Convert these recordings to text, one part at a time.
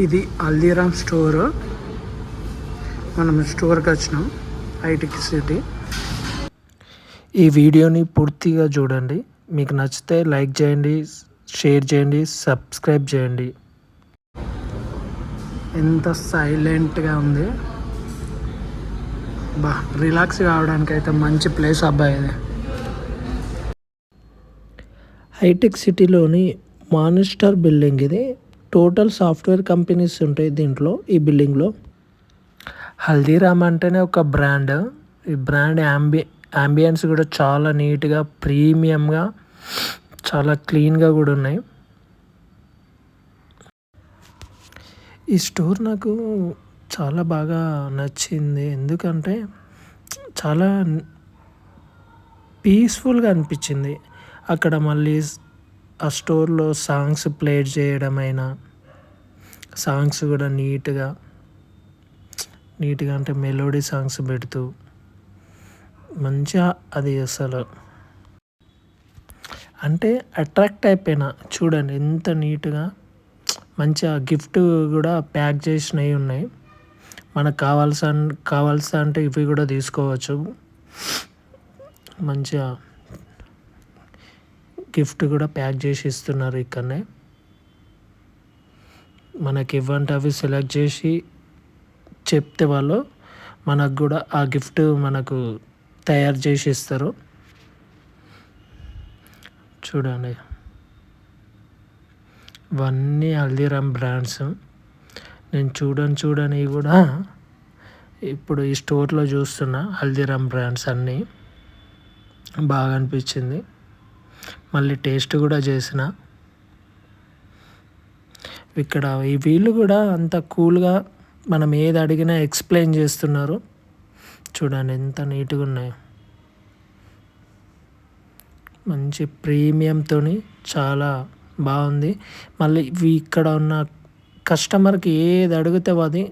ఇది హల్దీరామ్ స్టోర్. మనం స్టోర్కి వచ్చినాం, హైటెక్ సిటీ. ఈ వీడియోని పూర్తిగా చూడండి. మీకు నచ్చితే లైక్ చేయండి, షేర్ చేయండి, సబ్స్క్రైబ్ చేయండి. ఎంత సైలెంట్గా ఉంది, రిలాక్స్ కావడానికి అయితే మంచి ప్లేస్ అబ్బాయి ఇది. హైటెక్ సిటీలోని మానిస్టర్ బిల్డింగ్ ఇది. టోటల్ సాఫ్ట్వేర్ కంపెనీస్ ఉంటాయి దీంట్లో, ఈ బిల్డింగ్లో. హల్దీరామ్ అంటేనే ఒక బ్రాండ్. ఈ బ్రాండ్ అంబియన్స్ కూడా చాలా నీట్గా, ప్రీమియంగా, చాలా క్లీన్గా కూడా ఉన్నాయి. ఈ స్టోర్ నాకు చాలా బాగా నచ్చింది, ఎందుకంటే చాలా పీస్ఫుల్గా అనిపించింది. అక్కడ మళ్ళీ ఆ స్టోర్లో సాంగ్స్ ప్లే చేయడమైనా, సాంగ్స్ కూడా నీట్గా అంటే మెలోడీ సాంగ్స్ పెడుతూ మంచిగా, అది అసలు అంటే అట్రాక్ట్ అయిపోయినా. చూడండి ఎంత నీట్గా, మంచిగా గిఫ్ట్ కూడా ప్యాక్ చేసినవి ఉన్నాయి. మనకు కావాల్సి అంటే ఇవి కూడా తీసుకోవచ్చు. మంచిగా గిఫ్ట్ కూడా ప్యాక్ చేసి ఇస్తున్నారు ఇక్కడనే. మనకి ఇవ్వంటే అవి సెలెక్ట్ చేసి చెప్తే వాళ్ళు మనకు కూడా ఆ గిఫ్ట్ మనకు తయారు చేసి ఇస్తారు. చూడండి, ఇవన్నీ హల్దీరామ్ బ్రాండ్స్. నేను చూడని కూడా ఇప్పుడు ఈ స్టోర్లో చూస్తున్నా. హల్దీరామ్ బ్రాండ్స్ అన్నీ బాగా అనిపించింది. మళ్ళీ టేస్ట్ కూడా చేసిన. ఇక్కడ ఈ వీళ్ళు కూడా అంత కూల్గా మనం ఏది అడిగినా ఎక్స్ప్లెయిన్ చేస్తున్నారు. చూడండి ఎంత నీట్గా ఉన్నాయి. మంచి ప్రీమియంతో చాలా బాగుంది. మళ్ళీ ఇక్కడ ఉన్న కస్టమర్కి ఏది అడిగితే అది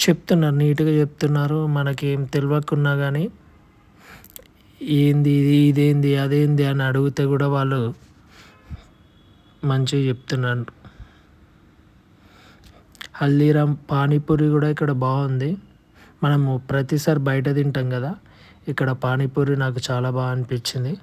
చెప్తున్నారు, నీట్గా చెప్తున్నారు. మనకి ఏం తెలియకున్నా కానీ ఏంది ఇది, ఇదేంది, అదేంది అని అడిగితే కూడా వాళ్ళు మంచిగా చెప్తున్నారు. హల్దీరామ్ పానీపూరి కూడా ఇక్కడ బాగుంది. మనము ప్రతిసారి బయట తింటాం కదా, ఇక్కడ పానీపూరి నాకు చాలా బాగా అనిపించింది.